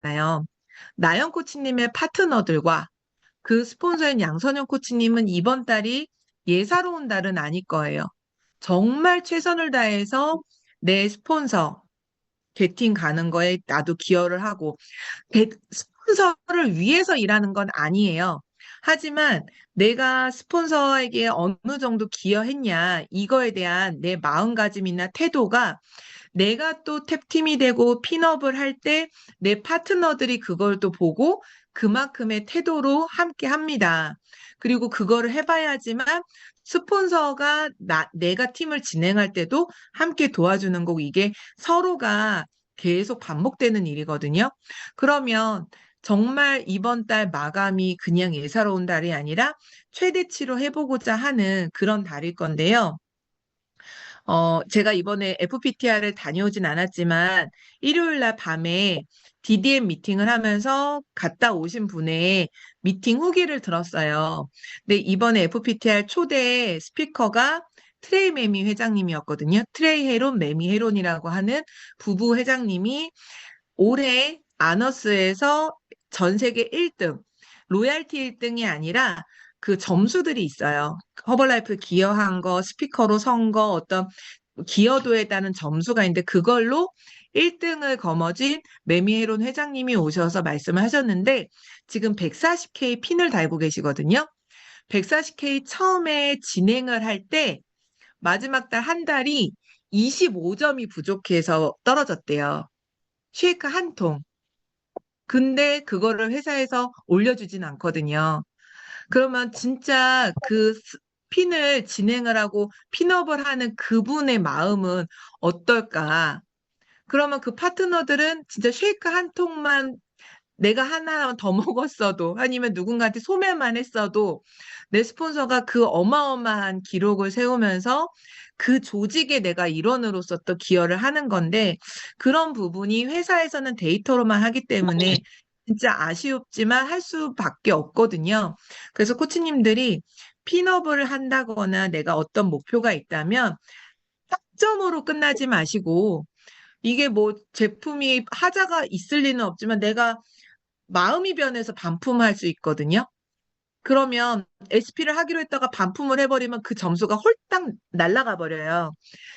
나영 코치님의 파트너들과 그 스폰서인 양선영 코치님은 이번 달이 예사로운 달은 아닐 거예요. 정말 최선을 다해서 내 스폰서 게팅 가는 거에 나도 기여를 하고 스폰서를 위해서 일하는 건 아니에요. 하지만 내가 스폰서에게 어느 정도 기여했냐, 이거에 대한 내 마음가짐이나 태도가 내가 또 탭팀이 되고 핀업을 할 때 내 파트너들이 그걸 또 보고 그만큼의 태도로 함께 합니다. 그리고 그거를 해봐야지만 스폰서가 내가 팀을 진행할 때도 함께 도와주는 거고 이게 서로가 계속 반복되는 일이거든요. 그러면 정말 이번 달 마감이 그냥 예사로운 달이 아니라 최대치로 해보고자 하는 그런 달일 건데요. 제가 이번에 FPTR을 다녀오진 않았지만 일요일 날 밤에 DDM 미팅을 하면서 갔다 오신 분의 미팅 후기를 들었어요. 근데 이번에 FPTR 초대 스피커가 트레이 매미 회장님이었거든요. 트레이 헤론, 매미 헤론이라고 하는 부부 회장님이 올해 아너스에서 전 세계 1등, 로얄티 1등이 아니라 그 점수들이 있어요. 허벌라이프 기여한 거, 스피커로 선 거, 어떤 기여도에 따른 점수가 있는데 그걸로 1등을 거머쥔 매미헤론 회장님이 오셔서 말씀을 하셨는데 지금 140K 핀을 달고 계시거든요. 140K 처음에 진행을 할 때 마지막 달 한 달이 25점이 부족해서 떨어졌대요. 쉐이크 한 통. 근데 그거를 회사에서 올려주진 않거든요. 그러면 진짜 그 핀을 진행을 하고 핀업을 하는 그분의 마음은 어떨까? 그러면 그 파트너들은 진짜 쉐이크 한 통만 내가 하나 더 먹었어도 아니면 누군가한테 소매만 했어도 내 스폰서가 그 어마어마한 기록을 세우면서 그 조직에 내가 일원으로서 또 기여를 하는 건데 그런 부분이 회사에서는 데이터로만 하기 때문에 진짜 아쉬웠지만 할 수밖에 없거든요. 그래서 코치님들이 핀업을 한다거나 내가 어떤 목표가 있다면 딱점으로 끝나지 마시고 이게 뭐 제품이 하자가 있을 리는 없지만 내가 마음이 변해서 반품할 수 있거든요. 그러면 SP를 하기로 했다가 반품을 해버리면 그 점수가 홀딱 날아가 버려요.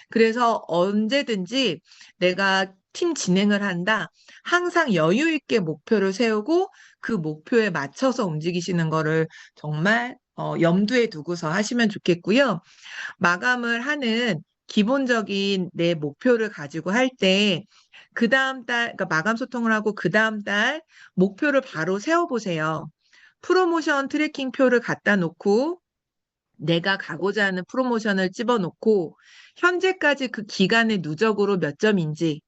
그래서 언제든지 내가 팀 진행을 한다. 항상 여유 있게 목표를 세우고 그 목표에 맞춰서 움직이시는 거를 정말 염두에 두고서 하시면 좋겠고요. 마감을 하는 기본적인 내 목표를 가지고 할 때, 그 다음 달, 그러니까 마감 소통을 하고 그 다음 달 목표를 바로 세워보세요. 프로모션 트래킹표를 갖다 놓고 내가 가고자 하는 프로모션을 집어넣고 현재까지 그 기간의 누적으로 몇 점인지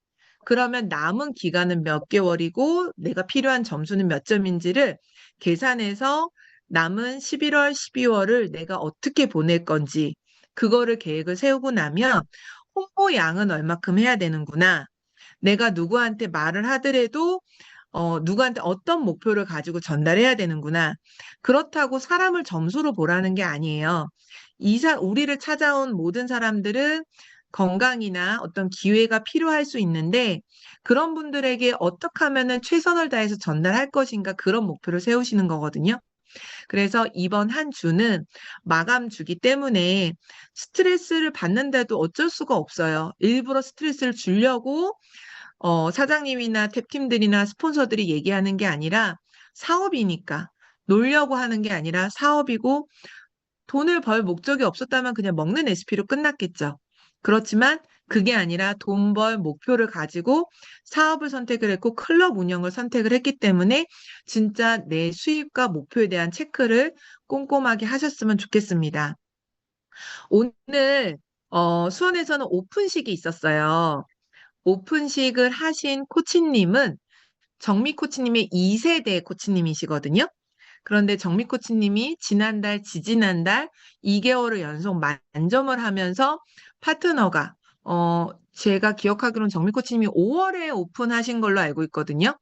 그러면 남은 기간은 몇 개월이고 내가 필요한 점수는 몇 점인지를 계산해서 남은 11월, 12월을 내가 어떻게 보낼 건지 그거를 계획을 세우고 나면 홍보량은 얼마큼 해야 되는구나. 내가 누구한테 말을 하더라도 누구한테 어떤 목표를 가지고 전달해야 되는구나. 그렇다고 사람을 점수로 보라는 게 아니에요. 우리를 찾아온 모든 사람들은 건강이나 어떤 기회가 필요할 수 있는데 그런 분들에게 어떻게 하면은 최선을 다해서 전달할 것인가 그런 목표를 세우시는 거거든요. 그래서 이번 한 주는 마감 주기 때문에 스트레스를 받는데도 어쩔 수가 없어요. 일부러 스트레스를 주려고 사장님이나 탭팀들이나 스폰서들이 얘기하는 게 아니라 사업이니까 놀려고 하는 게 아니라 사업이고 돈을 벌 목적이 없었다면 그냥 먹는 SP로 끝났겠죠. 그렇지만 그게 아니라 돈 벌 목표를 가지고 사업을 선택을 했고 클럽 운영을 선택을 했기 때문에 진짜 내 수입과 목표에 대한 체크를 꼼꼼하게 하셨으면 좋겠습니다. 오늘 수원에서는 오픈식이 있었어요. 오픈식을 하신 코치님은 정미 코치님의 2세대 코치님이시거든요. 그런데 정미 코치님이 지난달, 지지난달 2개월을 연속 만점을 하면서 파트너가, 제가 기억하기로는 정미 코치님이 5월에 오픈하신 걸로 알고 있거든요.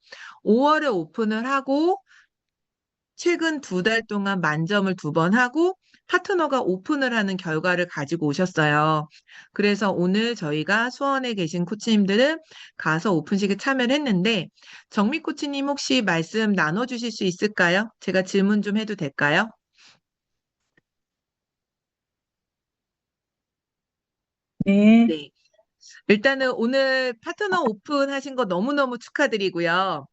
5월에 오픈을 하고 최근 2달 동안 만점을 2번 하고 파트너가 오픈을 하는 결과를 가지고 오셨어요. 그래서 오늘 저희가 수원에 계신 코치님들은 가서 오픈식에 참여를 했는데 정미 코치님 혹시 말씀 나눠주실 수 있을까요? 제가 질문 좀 해도 될까요? 네, 네. 일단은 오늘 파트너 오픈하신 거 너무너무 축하드리고요.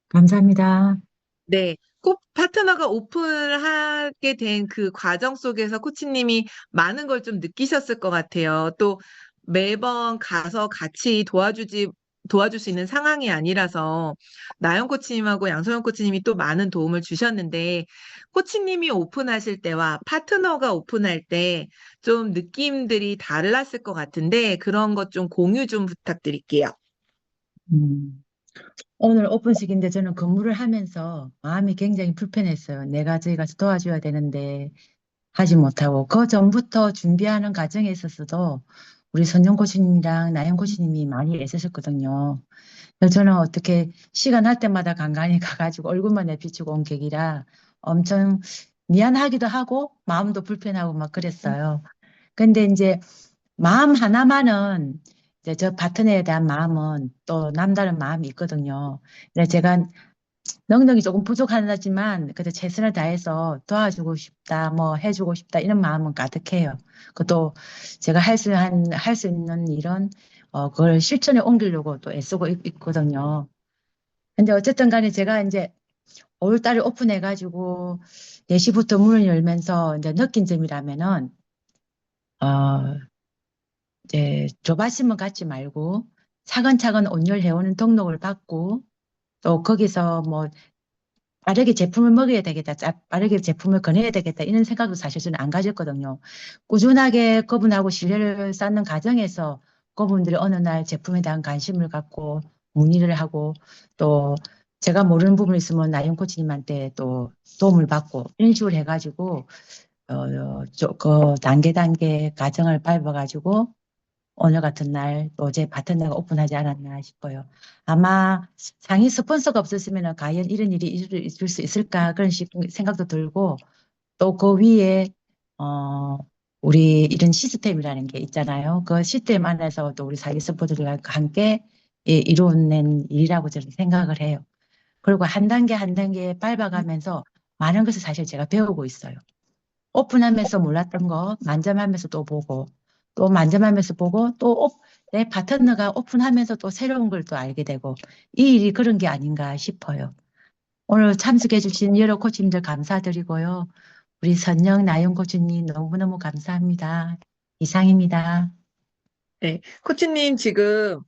감사합니다. 네, 꼭 파트너가 오픈을 하게 된 그 과정 속에서 코치님이 많은 걸 좀 느끼셨을 것 같아요. 또 매번 가서 같이 도와줄 수 있는 상황이 아니라서 나영 코치님하고 양소영 코치님이 또 많은 도움을 주셨는데 코치님이 오픈하실 때와 파트너가 오픈할 때 좀 느낌들이 달랐을 것 같은데 그런 것 좀 공유 좀 부탁드릴게요. 음, 오늘 오픈식인데 저는 근무를 하면서 마음이 굉장히 불편했어요. 내가 저기 가서 도와줘야 되는데 하지 못하고 그 전부터 준비하는 과정에 있어서도 우리 선영 코치님이랑 나영 코치님이 많이 애쓰셨거든요. 그래서 저는 어떻게 시간 날 때마다 간간히 가가지고 얼굴만 내비치고 온 객이라 엄청 미안하기도 하고 마음도 불편하고 막 그랬어요. 근데 이제 마음 하나만은 이제 저 파트너에 대한 마음은 또 남다른 마음이 있거든요. 그래서 제가 능력이 조금 부족하지만 그래도 최선을 다해서 도와주고 싶다, 뭐 해주고 싶다 이런 마음은 가득해요. 그것도 제가 할 수 있는 일은 그걸 실천에 옮기려고 또 애쓰고 있거든요. 근데 어쨌든 간에 제가 이제 5월달에 오픈해가지고 4시부터 문을 열면서 이제 느낀 점이라면은 어, 이제 조바심은 갖지 말고 차근차근 온열해오는 등록을 받고 또 거기서 뭐 빠르게 제품을 먹여야 되겠다, 빠르게 제품을 꺼내야 되겠다 이런 생각도 사실 저는 안 가졌거든요. 꾸준하게 그분하고 신뢰를 쌓는 과정에서 그분들이 어느 날 제품에 대한 관심을 갖고 문의를 하고 또 제가 모르는 부분이 있으면 나영 코치님한테 또 도움을 받고 이런 식으로 해가지고 그 단계 과정을 밟아가지고 오늘 같은 날 또 제 파트너가 오픈하지 않았나 싶어요. 아마 상위 스폰서가 없었으면 과연 이런 일이 있을 수 있을까 그런 생각도 들고 또 그 위에 어 우리 이런 시스템이라는 게 있잖아요. 그 시스템 안에서 또 우리 사기 스포츠들과 함께 이루어낸 일이라고 저는 생각을 해요. 그리고 한 단계 한 단계 밟아가면서 많은 것을 사실 제가 배우고 있어요. 오픈하면서 몰랐던 거 만점하면서 또 보고 또 만점하면서 보고 또 내 파트너가 오픈하면서 또 새로운 걸 또 알게 되고 이 일이 그런 게 아닌가 싶어요. 오늘 참석해 주신 여러 코치님들 감사드리고요. 우리 선영 나영 코치님 너무너무 감사합니다. 이상입니다. 네, 코치님 지금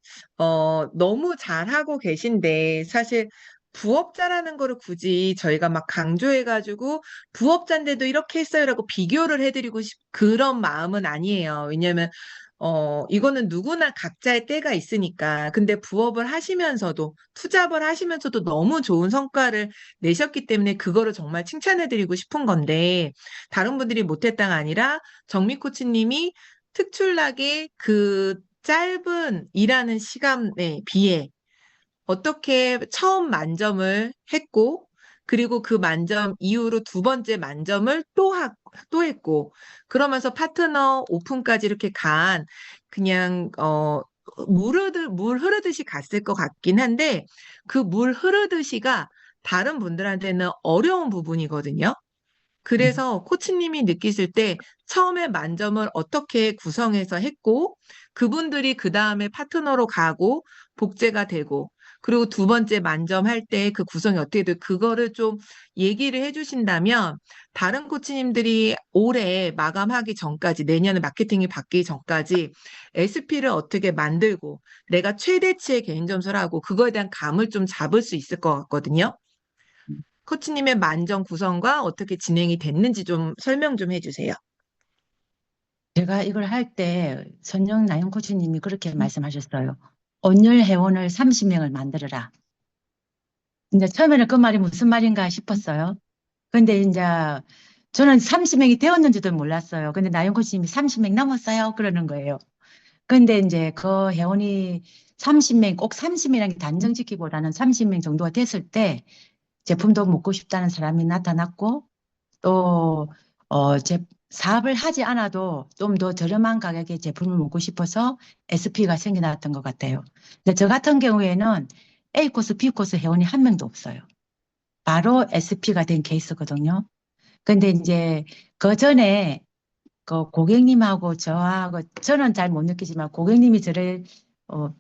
너무 잘하고 계신데 사실 부업자라는 거를 굳이 저희가 막 강조해가지고 부업자인데도 이렇게 했어요라고 비교를 해드리고 그런 마음은 아니에요. 왜냐면 이거는 누구나 각자의 때가 있으니까. 근데 부업을 하시면서도 투잡을 하시면서도 너무 좋은 성과를 내셨기 때문에 그거를 정말 칭찬해드리고 싶은 건데 다른 분들이 못했다가 아니라 정미 코치님이 특출나게 그 짧은 일하는 시간에 비해 어떻게 처음 만점을 했고, 그리고 그 만점 이후로 두 번째 만점을 또 했고, 그러면서 파트너 오픈까지 이렇게 그냥, 물 흐르듯이 갔을 것 같긴 한데, 그 물 흐르듯이가 다른 분들한테는 어려운 부분이거든요. 그래서 코치님이 느끼실 때 처음에 만점을 어떻게 구성해서 했고, 그분들이 그 다음에 파트너로 가고, 복제가 되고, 그리고 두 번째 만점할 때 그 구성이 어떻게 돼, 그거를 좀 얘기를 해주신다면, 다른 코치님들이 올해 마감하기 전까지, 내년에 마케팅이 바뀌기 전까지 SP를 어떻게 만들고, 내가 최대치의 개인 점수를 하고, 그거에 대한 감을 좀 잡을 수 있을 것 같거든요. 코치님의 만점 구성과 어떻게 진행이 됐는지 좀 설명 좀 해주세요. 제가 이걸 할 때 선영 나영 코치님이 그렇게 말씀하셨어요. 온열 회원을 30명을 만들어라. 이제 처음에는 그 말이 무슨 말인가 싶었어요. 근데 이제 저는 30명이 되었는지도 몰랐어요. 근데 나영 코치님이 30명 넘었어요. 그러는 거예요. 근데 이제 그 회원이 30명, 꼭 30명이라는 게 단정 짓기보다는 30명 정도가 됐을 때 제품도 먹고 싶다는 사람이 나타났고 또 사업을 하지 않아도 좀 더 저렴한 가격에 제품을 먹고 싶어서 SP가 생겨났던 것 같아요. 근데 저 같은 경우에는 A 코스, B 코스 회원이 한 명도 없어요. 바로 SP가 된 케이스거든요. 근데 이제 그 전에 그 고객님하고 저하고 저는 잘 못 느끼지만 고객님이 저를 어,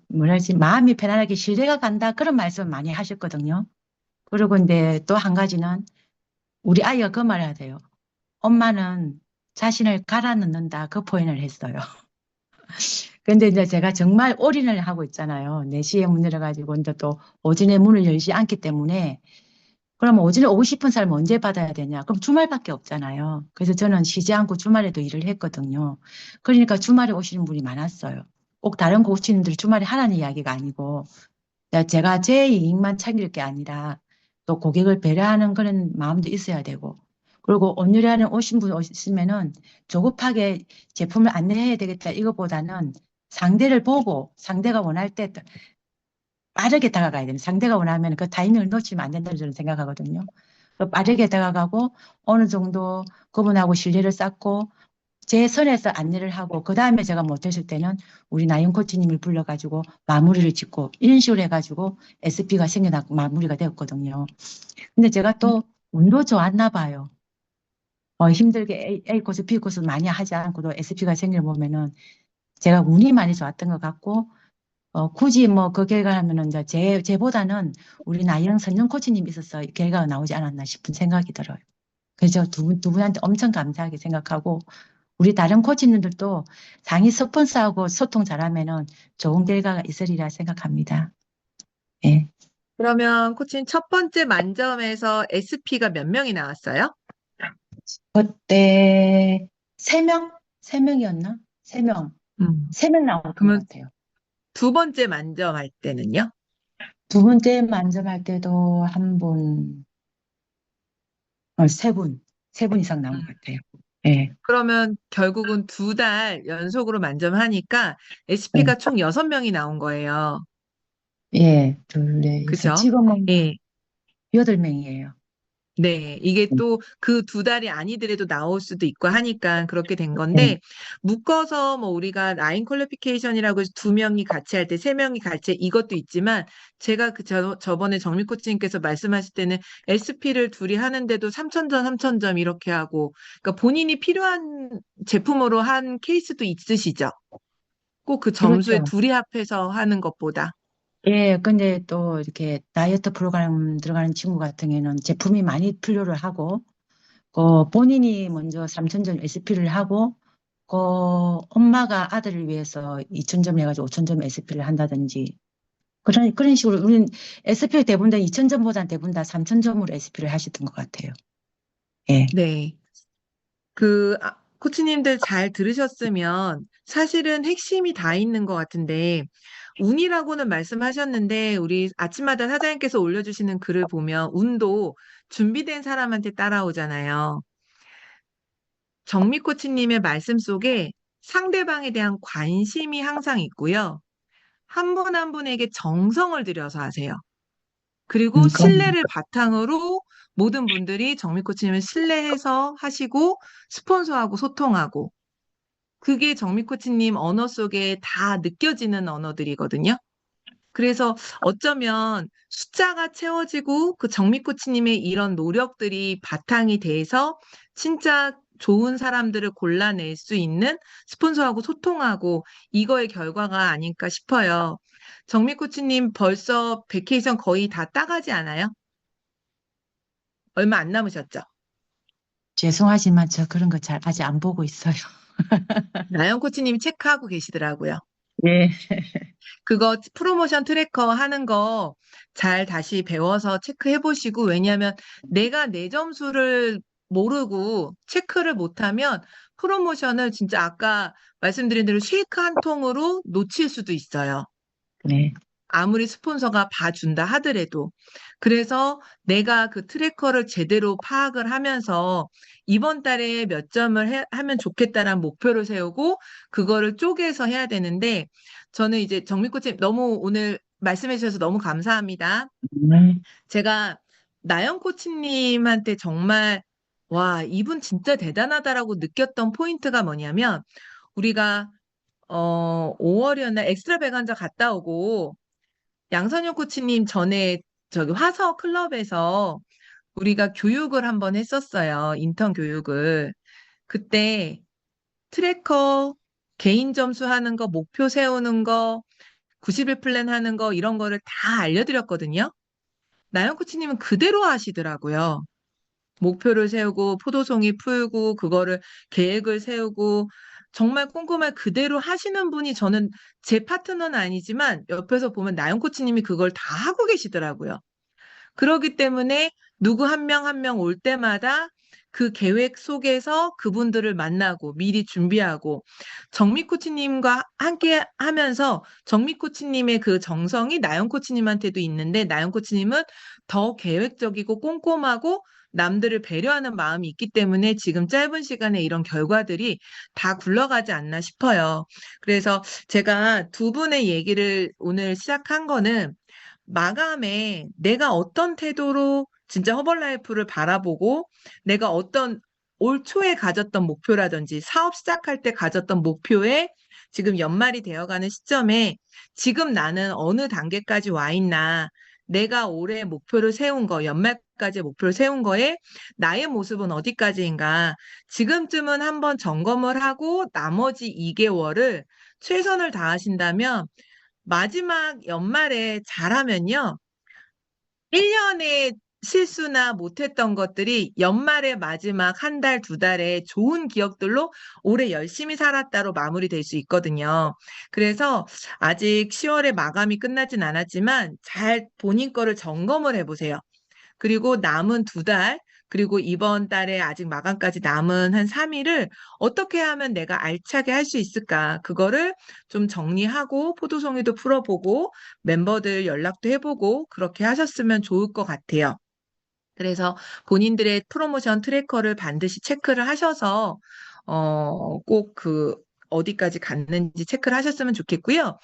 뭐랄지 마음이 편안하게 신뢰가 간다 그런 말씀 많이 하셨거든요. 그리고 근데 또 한 가지는 우리 아이가 그 말을 하대요. 엄마는 자신을 갈아 넣는다 그 표현을 했어요. 근데 이제 제가 정말 올인을 하고 있잖아요. 4시에 문 열어가지고 이제 또 오전에 문을 열지 않기 때문에 그럼 오전에 오고 싶은 사람 언제 받아야 되냐? 그럼 주말밖에 없잖아요. 그래서 저는 쉬지 않고 주말에도 일을 했거든요. 그러니까 주말에 오시는 분이 많았어요. 꼭 다른 고치님들이 주말에 하라는 이야기가 아니고 제가 제 이익만 챙길 게 아니라 또 고객을 배려하는 그런 마음도 있어야 되고 그리고 온유리하는 오신 분 오시면은 조급하게 제품을 안내해야 되겠다 이거보다는 상대를 보고 상대가 원할 때 빠르게 다가가야 됩니다. 상대가 원하면 그 타이밍을 놓치면 안 된다고 저는 생각하거든요. 빠르게 다가가고 어느 정도 그분하고 신뢰를 쌓고 제 선에서 안내를 하고 그 다음에 제가 못했을 때는 우리 나영 코치님을 불러가지고 마무리를 짓고 이런 식으로 해가지고 SP가 생겨나고 마무리가 되었거든요. 근데 제가 또 운도 좋았나 봐요. 힘들게 A 코스, B 코스 많이 하지 않고도 SP가 생겨보면은 제가 운이 많이 좋았던 것 같고 굳이 뭐 그 결과 하면은 이제 제보다는 우리 나영 선영 코치님이 있어서 결과가 나오지 않았나 싶은 생각이 들어요. 그래서 두 분한테 엄청 감사하게 생각하고 우리 다른 코치님들도 상위 스폰서하고 소통 잘하면은 좋은 결과가 있으리라 생각합니다. 예. 그러면 코치님 첫 번째 만점에서 SP가 몇 명이 나왔어요? 그때 세 명? 세 명이었나? 세 명. 음. 세 명 나왔던 것 그러면 같아요. 두 번째 만점할 때는요? 두 번째 만점할 때도 한 분, 세 분, 세 분 이상 나온 것 같아요. 예. 그러면 결국은 2달 연속으로 만점하니까 예. SP가 총 6명이 나온 거예요. 예. 둘, 넷, 여섯. 그죠? 지금은 예. 8명이에요. 네. 이게 또 그 2달이 아니더라도 나올 수도 있고 하니까 그렇게 된 예. 건데, 묶어서 뭐 우리가 라인 퀄리피케이션이라고 해서 2명이 같이 할 때 3명이 같이 이것도 있지만, 제가 저번에 정미 코치님께서 말씀하실 때는 SP를 둘이 하는데도 3,000점, 3,000점 이렇게 하고, 그러니까 본인이 필요한 제품으로 한 케이스도 있으시죠? 꼭 그 점수에 그렇죠. 둘이 합해서 하는 것보다. 예, 근데 또 이렇게 다이어트 프로그램 들어가는 친구 같은 경우에는 제품이 많이 필요를 하고, 본인이 먼저 3,000점 SP를 하고, 그 엄마가 아들을 위해서 2,000점 해가지고 5,000점 SP를 한다든지, 그런 식으로 우리는 SP를 대부분 다 2,000점보다는 대부분 다 3,000점으로 SP를 하셨던 것 같아요. 예. 네. 코치님들 잘 들으셨으면 사실은 핵심이 다 있는 것 같은데, 운이라고는 말씀하셨는데, 우리 아침마다 사장님께서 올려주시는 글을 보면, 운도 준비된 사람한테 따라오잖아요. 정미 코치님의 말씀 속에 상대방에 대한 관심이 항상 있고요. 한 분 한 분에게 정성을 들여서 하세요. 그리고 그건, 신뢰를 바탕으로 모든 분들이 정미 코치님을 신뢰해서 하시고, 스폰서하고 소통하고, 그게 정미 코치님 언어 속에 다 느껴지는 언어들이거든요. 그래서 어쩌면 숫자가 채워지고 그 정미 코치님의 이런 노력들이 바탕이 돼서 진짜 좋은 사람들을 골라낼 수 있는 스폰서하고 소통하고 이거의 결과가 아닐까 싶어요. 정미 코치님 벌써 베케이션 거의 다 따가지 않아요? 얼마 안 남으셨죠? 죄송하지만 저 그런 거 잘 아직 안 보고 있어요. 나연 코치님이 체크하고 계시더라고요. 예. 그거 프로모션 트래커 하는 거 잘 다시 배워서 체크해 보시고, 왜냐하면 내가 내 점수를 모르고 체크를 못하면 프로모션을 진짜 아까 말씀드린 대로 쉐이크 한 통으로 놓칠 수도 있어요. 네. 아무리 스폰서가 봐준다 하더라도. 그래서 내가 그 트래커를 제대로 파악을 하면서 이번 달에 몇 점을 하면 좋겠다라는 목표를 세우고 그거를 쪼개서 해야 되는데, 저는 이제 정미 코치 너무 오늘 말씀해 주셔서 너무 감사합니다. 네. 제가 나영 코치님한테 정말 와, 이분 진짜 대단하다라고 느꼈던 포인트가 뭐냐면, 우리가, 5월이었나 엑스트라 베간자 갔다 오고, 양선영 코치님 전에 저기 화서 클럽에서 우리가 교육을 한번 했었어요. 인턴 교육을. 그때 트래커, 개인 점수 하는 거, 목표 세우는 거, 90일 플랜 하는 거, 이런 거를 다 알려드렸거든요. 나영 코치님은 그대로 하시더라고요. 목표를 세우고, 포도송이 풀고, 그거를 계획을 세우고, 정말 꼼꼼하게 그대로 하시는 분이 저는 제 파트너는 아니지만 옆에서 보면 나영 코치님이 그걸 다 하고 계시더라고요. 그러기 때문에 누구 한 명 한 명 올 때마다 그 계획 속에서 그분들을 만나고 미리 준비하고 정미 코치님과 함께 하면서 정미 코치님의 그 정성이 나영 코치님한테도 있는데 나영 코치님은 더 계획적이고 꼼꼼하고 남들을 배려하는 마음이 있기 때문에 지금 짧은 시간에 이런 결과들이 다 굴러가지 않나 싶어요. 그래서 제가 두 분의 얘기를 오늘 시작한 거는 마감에 내가 어떤 태도로 진짜 허벌라이프를 바라보고 내가 어떤 올 초에 가졌던 목표라든지 사업 시작할 때 가졌던 목표에 지금 연말이 되어가는 시점에 지금 나는 어느 단계까지 와 있나 내가 올해 목표를 세운 거, 연말까지 목표를 세운 거에 나의 모습은 어디까지인가 지금쯤은 한번 점검을 하고 나머지 2개월을 최선을 다하신다면 마지막 연말에 잘하면요. 1년에 실수나 못했던 것들이 연말의 마지막 한 달, 두 달에 좋은 기억들로 올해 열심히 살았다로 마무리될 수 있거든요. 그래서 아직 10월에 마감이 끝나진 않았지만 잘 본인 거를 점검을 해보세요. 그리고 남은 두 달, 그리고 이번 달에 아직 마감까지 남은 한 3일을 어떻게 하면 내가 알차게 할 수 있을까? 그거를 좀 정리하고 포도송이도 풀어보고 멤버들 연락도 해보고 그렇게 하셨으면 좋을 것 같아요. 그래서 본인들의 프로모션 트래커를 반드시 체크를 하셔서 꼭 그 어디까지 갔는지 체크를 하셨으면 좋겠고요.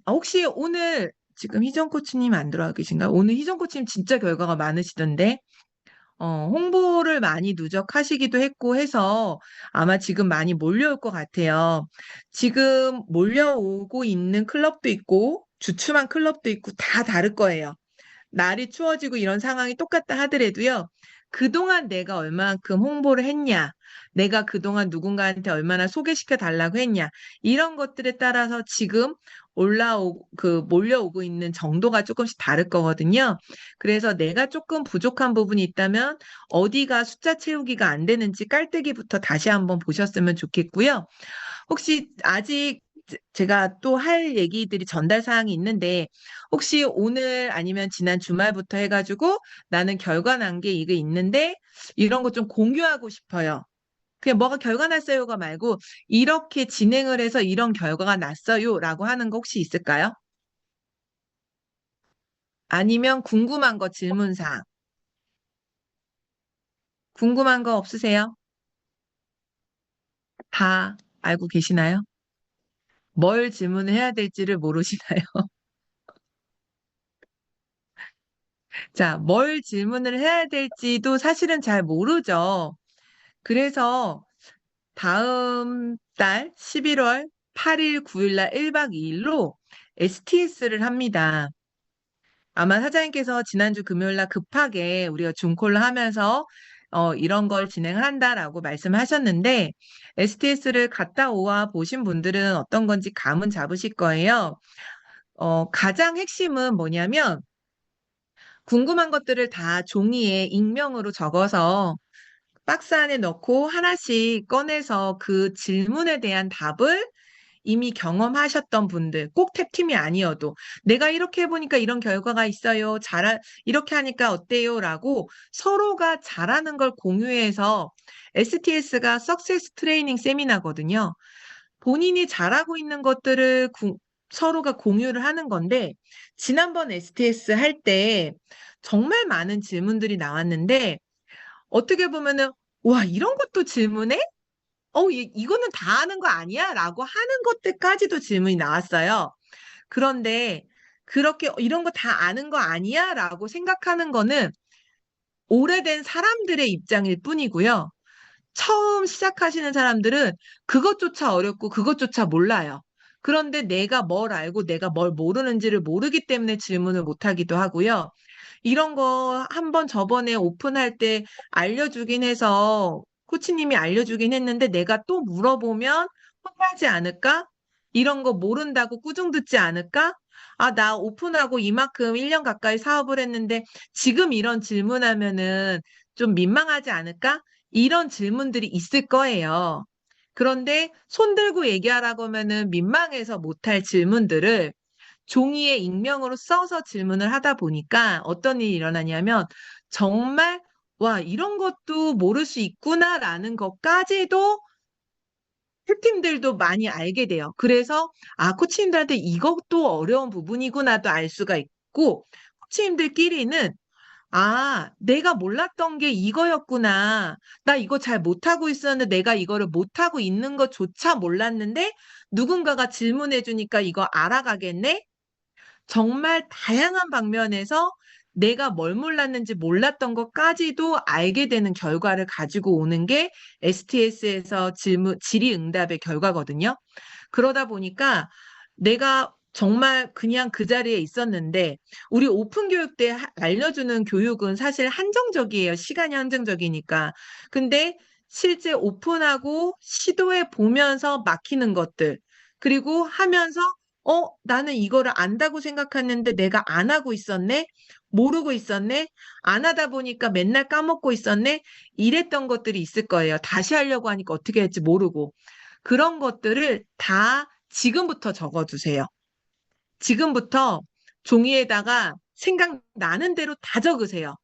혹시 오늘 지금 희정 코치님 안 들어와 계신가요? 오늘 희정 코치님 진짜 결과가 많으시던데, 홍보를 많이 누적하시기도 했고 해서 아마 지금 많이 몰려올 것 같아요. 지금 몰려오고 있는 클럽도 있고, 주춤한 클럽도 있고 다 다를 거예요. 날이 추워지고 이런 상황이 똑같다 하더라도요. 그동안 내가 얼만큼 홍보를 했냐, 내가 그동안 누군가한테 얼마나 소개시켜 달라고 했냐, 이런 것들에 따라서 지금 몰려오고 있는 정도가 조금씩 다를 거거든요. 그래서 내가 조금 부족한 부분이 있다면 어디가 숫자 채우기가 안 되는지 깔때기부터 다시 한번 보셨으면 좋겠고요. 혹시 아직 제가 또 할 얘기들이 전달 사항이 있는데 혹시 오늘 아니면 지난 주말부터 해가지고 나는 결과 난 게 이게 있는데 이런 거 좀 공유하고 싶어요. 그냥 뭐가 결과 났어요가 말고 이렇게 진행을 해서 이런 결과가 났어요라고 하는 거 혹시 있을까요? 아니면 궁금한 거 질문사항. 궁금한 거 없으세요? 다 알고 계시나요? 뭘 질문을 해야 될지를 모르시나요? 자, 뭘 질문을 해야 될지도 사실은 잘 모르죠. 그래서 다음 달 11월 8일, 9일 날 1박 2일로 STS를 합니다. 아마 사장님께서 지난주 금요일 날 급하게 우리가 줌콜을 하면서 이런 걸 진행을 한다라고 말씀하셨는데 STS를 갔다 오와 보신 분들은 어떤 건지 감은 잡으실 거예요. 가장 핵심은 뭐냐면 궁금한 것들을 다 종이에 익명으로 적어서 박스 안에 넣고 하나씩 꺼내서 그 질문에 대한 답을 이미 경험하셨던 분들, 꼭 탭팀이 아니어도 내가 이렇게 해보니까 이런 결과가 있어요. 이렇게 하니까 어때요? 라고 서로가 잘하는 걸 공유해서 STS가 석세스 트레이닝 세미나거든요. 본인이 잘하고 있는 것들을 서로가 공유를 하는 건데 지난번 STS 할 때 정말 많은 질문들이 나왔는데 어떻게 보면은 와, 이런 것도 질문해? 이거는 다 아는 거 아니야? 라고 하는 것들까지도 질문이 나왔어요. 그런데 그렇게 이런 거 다 아는 거 아니야? 라고 생각하는 거는 오래된 사람들의 입장일 뿐이고요. 처음 시작하시는 사람들은 그것조차 어렵고 그것조차 몰라요. 그런데 내가 뭘 알고 내가 뭘 모르는지를 모르기 때문에 질문을 못 하기도 하고요. 이런 거 한번 저번에 오픈할 때 알려주긴 해서 코치님이 알려주긴 했는데 내가 또 물어보면 혼나지 않을까? 이런 거 모른다고 꾸중 듣지 않을까? 아, 나 오픈하고 이만큼 1년 가까이 사업을 했는데 지금 이런 질문하면은 좀 민망하지 않을까? 이런 질문들이 있을 거예요. 그런데 손 들고 얘기하라고 하면은 민망해서 못할 질문들을 종이에 익명으로 써서 질문을 하다 보니까 어떤 일이 일어나냐면 정말 와, 이런 것도 모를 수 있구나라는 것까지도 팀들도 많이 알게 돼요. 그래서 아, 코치님들한테 이것도 어려운 부분이구나도 알 수가 있고 코치님들끼리는 아, 내가 몰랐던 게 이거였구나. 나 이거 잘 못하고 있었는데 내가 이거를 못하고 있는 것조차 몰랐는데 누군가가 질문해 주니까 이거 알아가겠네? 정말 다양한 방면에서 내가 뭘 몰랐는지 몰랐던 것까지도 알게 되는 결과를 가지고 오는 게 STS에서 질의응답의 결과거든요. 그러다 보니까 내가 정말 그냥 그 자리에 있었는데 우리 오픈 교육 때 알려주는 교육은 사실 한정적이에요. 시간이 한정적이니까. 근데 실제 오픈하고 시도해 보면서 막히는 것들 그리고 하면서 나는 이거를 안다고 생각했는데 내가 안 하고 있었네? 모르고 있었네? 안 하다 보니까 맨날 까먹고 있었네? 이랬던 것들이 있을 거예요. 다시 하려고 하니까 어떻게 할지 모르고. 그런 것들을 다 지금부터 적어두세요. 지금부터 종이에다가 생각나는 대로 다 적으세요.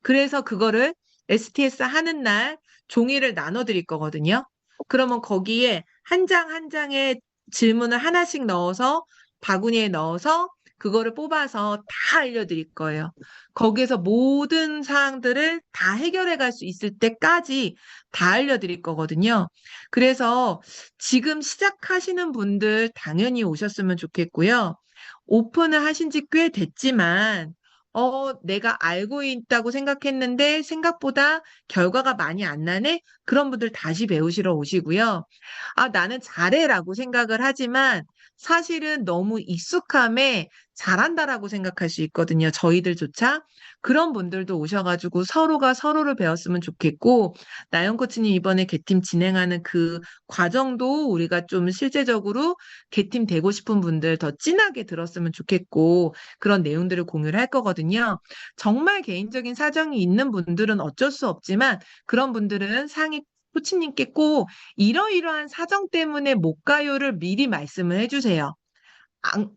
그래서 그거를 STS 하는 날 종이를 나눠드릴 거거든요. 그러면 거기에 한 장 한 장의 질문을 하나씩 넣어서 바구니에 넣어서 그거를 뽑아서 다 알려드릴 거예요. 거기에서 모든 사항들을 다 해결해 갈 수 있을 때까지 다 알려드릴 거거든요. 그래서 지금 시작하시는 분들 당연히 오셨으면 좋겠고요. 오픈을 하신 지 꽤 됐지만 내가 알고 있다고 생각했는데 생각보다 결과가 많이 안 나네? 그런 분들 다시 배우시러 오시고요. 아, 나는 잘해라고 생각을 하지만 사실은 너무 익숙함에 잘한다라고 생각할 수 있거든요. 저희들조차. 그런 분들도 오셔가지고 서로가 서로를 배웠으면 좋겠고, 나영 코치님 이번에 개팀 진행하는 그 과정도 우리가 좀 실제적으로 개팀 되고 싶은 분들 더 진하게 들었으면 좋겠고, 그런 내용들을 공유를 할 거거든요. 정말 개인적인 사정이 있는 분들은 어쩔 수 없지만, 그런 분들은 상위 코치님께 꼭 이러이러한 사정 때문에 못 가요를 미리 말씀을 해주세요.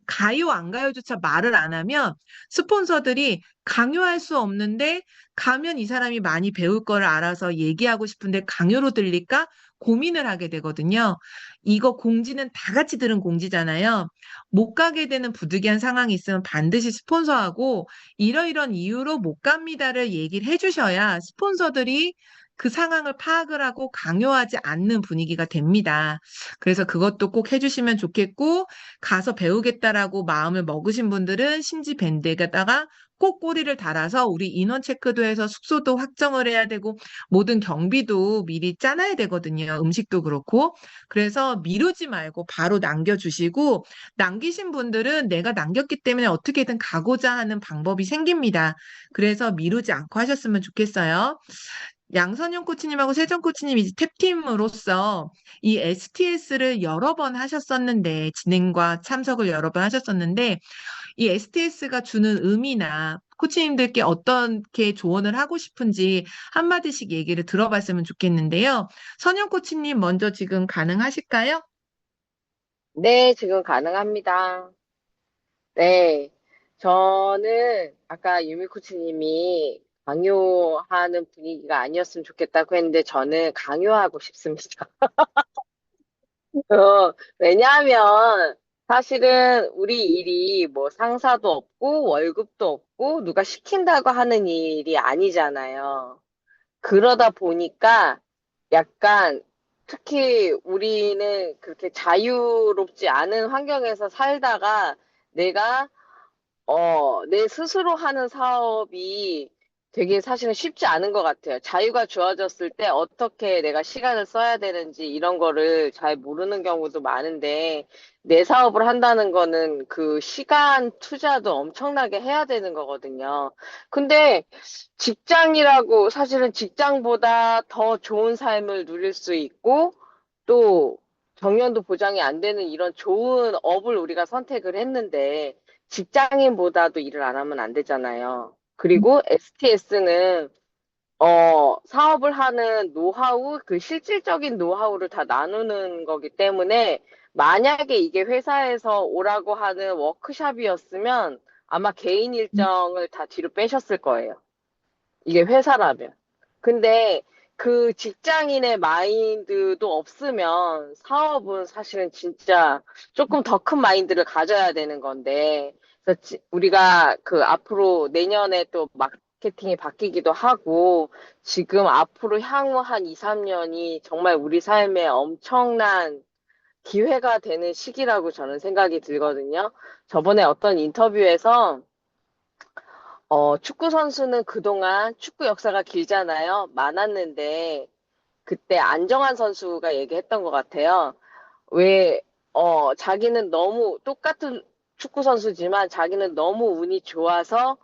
가요, 안 가요조차 말을 안 하면 스폰서들이 강요할 수 없는데 가면 이 사람이 많이 배울 거를 알아서 얘기하고 싶은데 강요로 들릴까? 고민을 하게 되거든요. 이거 공지는 다 같이 들은 공지잖아요. 못 가게 되는 부득이한 상황이 있으면 반드시 스폰서하고 이러이런 이유로 못 갑니다를 얘기를 해주셔야 스폰서들이 그 상황을 파악을 하고 강요하지 않는 분위기가 됩니다. 그래서 그것도 꼭 해주시면 좋겠고, 가서 배우겠다라고 마음을 먹으신 분들은 심지밴드에다가 꼭 꼬리를 달아서 우리 인원 체크도 해서 숙소도 확정을 해야 되고 모든 경비도 미리 짜놔야 되거든요. 음식도 그렇고. 그래서 미루지 말고 바로 남겨주시고 남기신 분들은 내가 남겼기 때문에 어떻게든 가고자 하는 방법이 생깁니다. 그래서 미루지 않고 하셨으면 좋겠어요. 양선영 코치님하고 세정 코치님 이제 탭팀으로서 이 STS를 여러 번 하셨었는데, 진행과 참석을 여러 번 하셨었는데, 이 STS가 주는 의미나 코치님들께 어떻게 조언을 하고 싶은지 한마디씩 얘기를 들어봤으면 좋겠는데요. 선영 코치님 먼저 지금 가능하실까요? 네, 지금 가능합니다. 네. 저는 아까 유미 코치님이 강요하는 분위기가 아니었으면 좋겠다고 했는데 저는 강요하고 싶습니다. 왜냐하면 사실은 우리 일이 뭐 상사도 없고 월급도 없고 누가 시킨다고 하는 일이 아니잖아요. 그러다 보니까 약간 특히 우리는 그렇게 자유롭지 않은 환경에서 살다가 내가 내 스스로 하는 사업이 되게 사실은 쉽지 않은 것 같아요. 자유가 주어졌을 때 어떻게 내가 시간을 써야 되는지 이런 거를 잘 모르는 경우도 많은데, 내 사업을 한다는 거는 그 시간 투자도 엄청나게 해야 되는 거거든요. 근데 직장이라고 사실은 직장보다 더 좋은 삶을 누릴 수 있고, 또 정년도 보장이 안 되는 이런 좋은 업을 우리가 선택을 했는데, 직장인보다도 일을 안 하면 안 되잖아요. 그리고 STS는 사업을 하는 노하우, 그 실질적인 노하우를 다 나누는 거기 때문에 만약에 이게 회사에서 오라고 하는 워크숍이었으면 아마 개인 일정을 다 뒤로 빼셨을 거예요. 이게 회사라면. 근데 그 직장인의 마인드도 없으면 사업은 사실은 진짜 조금 더 큰 마인드를 가져야 되는 건데, 그래서 우리가 그 앞으로 내년에 또 마케팅이 바뀌기도 하고, 지금 앞으로 향후 한 2, 3년이 정말 우리 삶에 엄청난 기회가 되는 시기라고 저는 생각이 들거든요. 저번에 어떤 인터뷰에서 축구 선수는 그동안 축구 역사가 길잖아요. 많았는데, 그때 안정환 선수가 얘기했던 것 같아요. 왜, 자기는 너무 똑같은 축구 선수지만 자기는 너무 운이 좋아서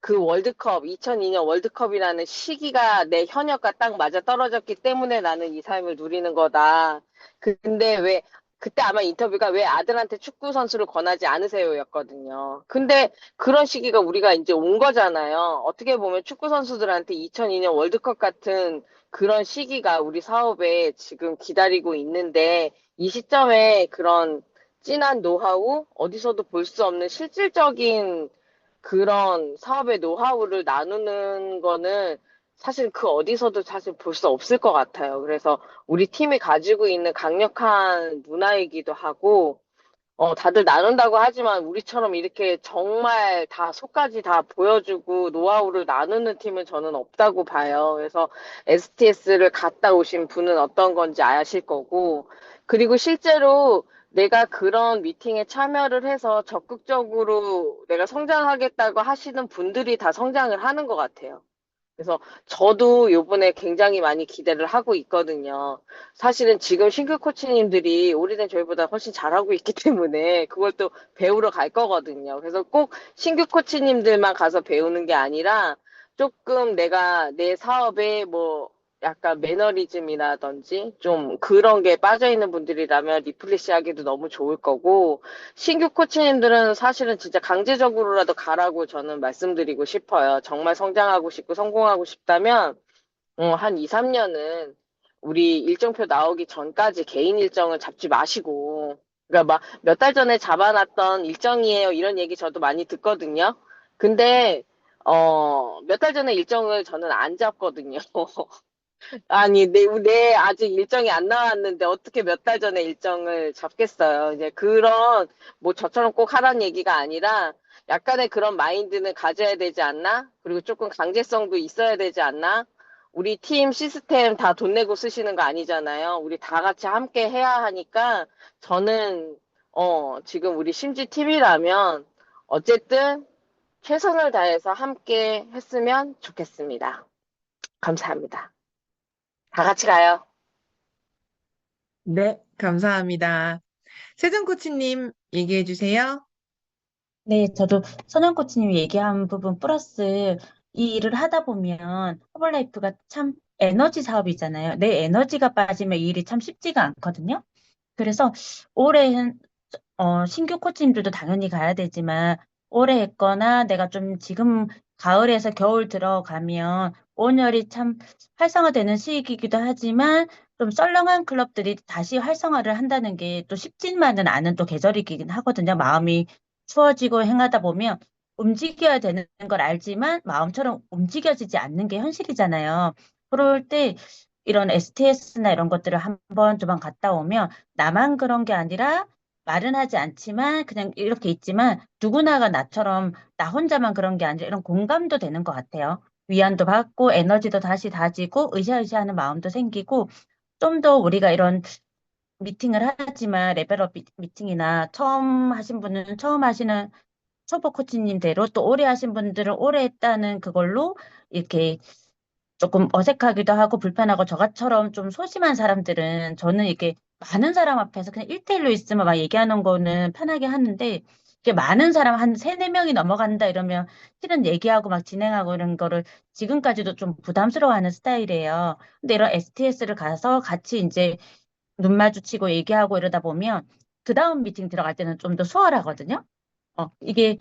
그 월드컵, 2002년 월드컵이라는 시기가 내 현역과 딱 맞아 떨어졌기 때문에 나는 이 삶을 누리는 거다. 근데 왜, 그때 아마 인터뷰가 왜 아들한테 축구 선수를 권하지 않으세요?였거든요. 근데 그런 시기가 우리가 이제 온 거잖아요. 어떻게 보면 축구 선수들한테 2002년 월드컵 같은 그런 시기가 우리 사업에 지금 기다리고 있는데, 이 시점에 그런 진한 노하우, 어디서도 볼 수 없는 실질적인 그런 사업의 노하우를 나누는 거는 사실 그 어디서도 사실 볼 수 없을 것 같아요. 그래서 우리 팀이 가지고 있는 강력한 문화이기도 하고, 다들 나눈다고 하지만 우리처럼 이렇게 정말 다 속까지 다 보여주고 노하우를 나누는 팀은 저는 없다고 봐요. 그래서 STS를 갔다 오신 분은 어떤 건지 아실 거고, 그리고 실제로 내가 그런 미팅에 참여를 해서 적극적으로 내가 성장하겠다고 하시는 분들이 다 성장을 하는 것 같아요. 그래서 저도 요번에 굉장히 많이 기대를 하고 있거든요. 사실은 지금 신규 코치님들이 오래된 저희보다 훨씬 잘하고 있기 때문에 그걸 또 배우러 갈 거거든요. 그래서 꼭 신규 코치님들만 가서 배우는 게 아니라 조금 내가 내 사업에 뭐 약간 매너리즘이라든지 좀 그런 게 빠져있는 분들이라면 리플레시 하기도 너무 좋을 거고, 신규 코치님들은 사실은 진짜 강제적으로라도 가라고 저는 말씀드리고 싶어요. 정말 성장하고 싶고 성공하고 싶다면, 한 2, 3년은 우리 일정표 나오기 전까지 개인 일정을 잡지 마시고, 그러니까 막 몇 달 전에 잡아놨던 일정이에요. 이런 얘기 저도 많이 듣거든요. 근데, 몇 달 전에 일정을 저는 안 잡거든요. 아니, 내 아직 일정이 안 나왔는데 어떻게 몇 달 전에 일정을 잡겠어요. 이제 그런, 뭐 저처럼 꼭 하라는 얘기가 아니라 약간의 그런 마인드는 가져야 되지 않나? 그리고 조금 강제성도 있어야 되지 않나? 우리 팀 시스템 다 돈 내고 쓰시는 거 아니잖아요. 우리 다 같이 함께 해야 하니까 저는, 지금 우리 심지 팀이라면 어쨌든 최선을 다해서 함께 했으면 좋겠습니다. 감사합니다. 다 같이 가요. 네, 감사합니다. 세정 코치님 얘기해 주세요. 네, 저도 선영 코치님이 얘기한 부분 플러스 이 일을 하다 보면 허벌라이프가 참 에너지 사업이잖아요. 내 에너지가 빠지면 이 일이 참 쉽지가 않거든요. 그래서 올해 신규 코치님들도 당연히 가야 되지만 올해 했거나 내가 좀 지금 가을에서 겨울 들어가면 온열이 참 활성화되는 시기이기도 하지만 좀 썰렁한 클럽들이 다시 활성화를 한다는 게 또 쉽지만은 않은 또 계절이긴 하거든요. 마음이 추워지고 행하다 보면 움직여야 되는 걸 알지만 마음처럼 움직여지지 않는 게 현실이잖아요. 그럴 때 이런 STS나 이런 것들을 한번 두 번 갔다 오면 나만 그런 게 아니라 말은 하지 않지만 그냥 이렇게 있지만 누구나가 나처럼 나 혼자만 그런 게 아니라 이런 공감도 되는 것 같아요. 위안도 받고 에너지도 다시 다지고 으쌰으쌰하는 마음도 생기고 좀 더 우리가 이런 미팅을 하지만 레벨업 미팅이나 처음 하신 분은 처음 하시는 초보 코치님대로 또 오래 하신 분들은 오래 했다는 그걸로 이렇게 조금 어색하기도 하고 불편하고 저같처럼 좀 소심한 사람들은 저는 이게 많은 사람 앞에서 그냥 1대1로 있으면 막 얘기하는 거는 편하게 하는데 이게 많은 사람 한 세네 명이 넘어간다 이러면 실은 얘기하고 막 진행하고 이런 거를 지금까지도 좀 부담스러워하는 스타일이에요. 근데 이런 STS를 가서 같이 이제 눈 마주치고 얘기하고 이러다 보면 그 다음 미팅 들어갈 때는 좀 더 수월하거든요. 이게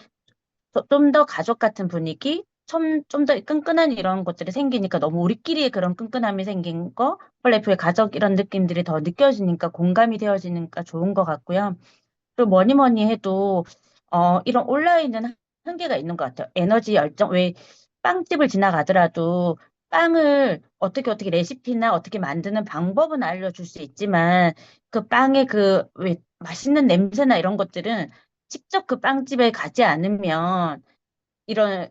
좀 더 가족 같은 분위기, 좀 더 끈끈한 이런 것들이 생기니까 너무 우리끼리의 그런 끈끈함이 생긴 거, 폴라이프의 가족 이런 느낌들이 더 느껴지니까 공감이 되어지니까 좋은 것 같고요. 그리고 뭐니 뭐니 해도 이런 온라인은 한계가 있는 것 같아요. 에너지 열정, 왜 빵집을 지나가더라도 빵을 어떻게 레시피나 어떻게 만드는 방법은 알려줄 수 있지만 그 빵의 그 왜 맛있는 냄새나 이런 것들은 직접 그 빵집에 가지 않으면 이런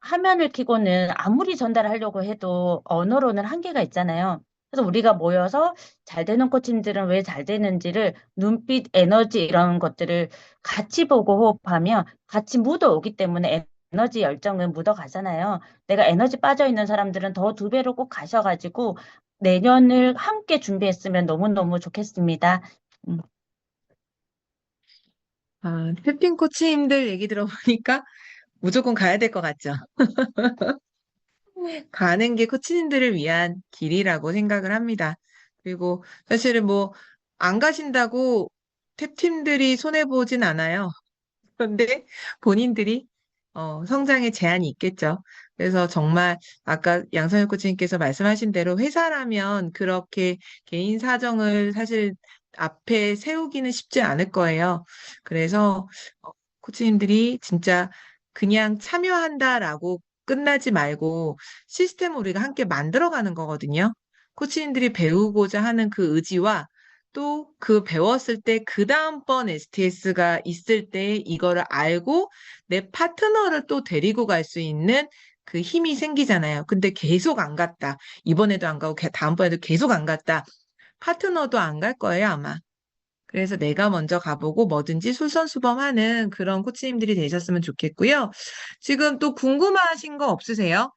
화면을 켜고는 아무리 전달하려고 해도 언어로는 한계가 있잖아요. 그래서 우리가 모여서 잘 되는 코치님들은 왜 잘 되는지를 눈빛, 에너지 이런 것들을 같이 보고 호흡하면 같이 묻어오기 때문에 에너지 열정은 묻어가잖아요. 내가 에너지 빠져 있는 사람들은 더 두 배로 꼭 가셔가지고 내년을 함께 준비했으면 너무너무 좋겠습니다. 음. 탭핑 코치님들 얘기 들어보니까 무조건 가야 될 것 같죠? 가는 게 코치님들을 위한 길이라고 생각을 합니다. 그리고 사실은 뭐, 안 가신다고 탭팀들이 손해보진 않아요. 그런데 본인들이 성장에 제한이 있겠죠. 그래서 정말 아까 양선혁 코치님께서 말씀하신 대로 회사라면 그렇게 개인 사정을 사실 앞에 세우기는 쉽지 않을 거예요. 그래서 코치님들이 진짜 그냥 참여한다라고 끝나지 말고 시스템을 우리가 함께 만들어가는 거거든요. 코치님들이 배우고자 하는 그 의지와 또 그 배웠을 때 그 다음번 STS가 있을 때 이거를 알고 내 파트너를 또 데리고 갈 수 있는 그 힘이 생기잖아요. 근데 계속 안 갔다. 이번에도 안 가고 다음번에도 계속 안 갔다. 파트너도 안 갈 거예요, 아마. 그래서 내가 먼저 가보고 뭐든지 솔선수범하는 그런 코치님들이 되셨으면 좋겠고요. 지금 또 궁금하신 거 없으세요?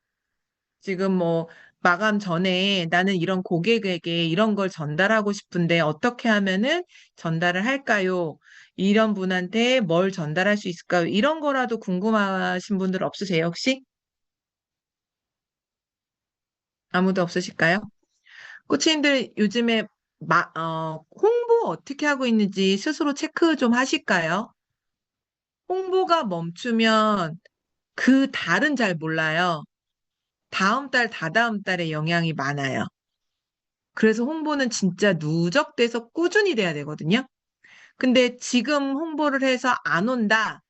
지금 뭐 마감 전에 나는 이런 고객에게 이런 걸 전달하고 싶은데 어떻게 하면은 전달을 할까요? 이런 분한테 뭘 전달할 수 있을까요? 이런 거라도 궁금하신 분들 없으세요, 혹시? 아무도 없으실까요? 코치님들 요즘에 홍보 어떻게 하고 있는지 스스로 체크 좀 하실까요? 홍보가 멈추면 그 달은 잘 몰라요. 다음 달, 다다음 달에 영향이 많아요. 그래서 홍보는 진짜 누적돼서 꾸준히 돼야 되거든요. 근데 지금 홍보를 해서 안 온다.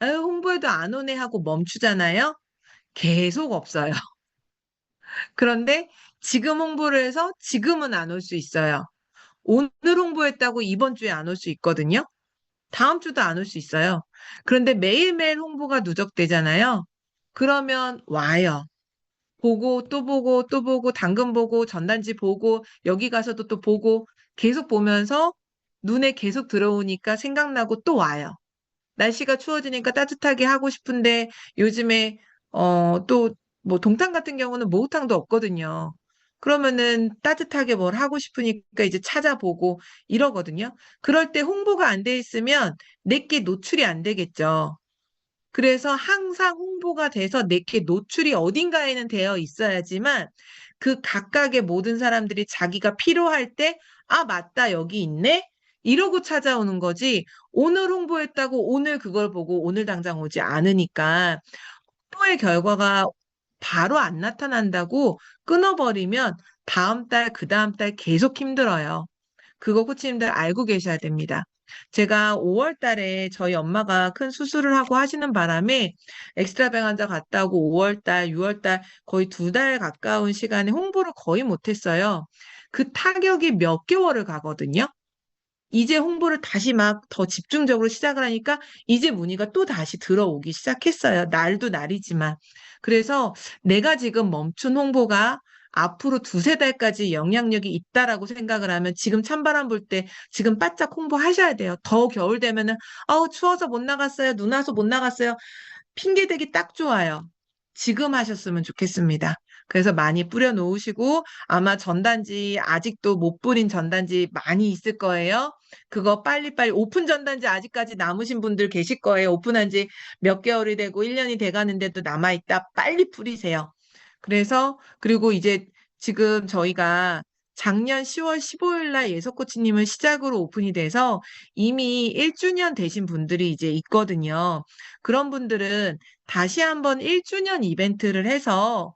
아유, 홍보해도 안 오네 하고 멈추잖아요. 계속 없어요. 그런데 지금 홍보를 해서 지금은 안 올 수 있어요. 오늘 홍보했다고 이번 주에 안 올 수 있거든요. 다음 주도 안 올 수 있어요. 그런데 매일매일 홍보가 누적되잖아요. 그러면 와요. 보고 또 보고 또 보고 당근 보고 전단지 보고 여기 가서도 또 보고 계속 보면서 눈에 계속 들어오니까 생각나고 또 와요. 날씨가 추워지니까 따뜻하게 하고 싶은데 요즘에 또 뭐 동탄 같은 경우는 목욕탕도 없거든요. 그러면은 따뜻하게 뭘 하고 싶으니까 이제 찾아보고 이러거든요. 그럴 때 홍보가 안 돼 있으면 내게 노출이 안 되겠죠. 그래서 항상 홍보가 돼서 내게 노출이 어딘가에는 되어 있어야지만 그 각각의 모든 사람들이 자기가 필요할 때, 아, 맞다, 여기 있네? 이러고 찾아오는 거지. 오늘 홍보했다고 오늘 그걸 보고 오늘 당장 오지 않으니까 홍보의 결과가 바로 안 나타난다고 끊어버리면 다음 달, 그 다음 달 계속 힘들어요. 그거 코치님들 알고 계셔야 됩니다. 제가 5월 달에 저희 엄마가 큰 수술을 하고 하시는 바람에 엑스트라뱅 환자 갔다 오고 5월 달, 6월 달 거의 2달 가까운 시간에 홍보를 거의 못했어요. 그 타격이 몇 개월을 가거든요. 이제 홍보를 다시 막 더 집중적으로 시작을 하니까 이제 문의가 또 다시 들어오기 시작했어요. 날도 날이지만. 그래서 내가 지금 멈춘 홍보가 앞으로 두세 달까지 영향력이 있다라고 생각을 하면 지금 찬바람 불 때 지금 바짝 홍보하셔야 돼요. 더 겨울 되면은 아우 추워서 못 나갔어요. 눈 와서 못 나갔어요. 핑계 대기 딱 좋아요. 지금 하셨으면 좋겠습니다. 그래서 많이 뿌려 놓으시고 아마 전단지 아직도 못 뿌린 전단지 많이 있을 거예요. 그거 빨리빨리 오픈 전단지 아직까지 남으신 분들 계실 거예요. 오픈한 지 몇 개월이 되고 1년이 돼 가는데도 남아있다. 빨리 뿌리세요. 그래서 그리고 이제 지금 저희가 작년 10월 15일 날 예석코치님은 시작으로 오픈이 돼서 이미 1주년 되신 분들이 이제 있거든요. 그런 분들은 다시 한번 1주년 이벤트를 해서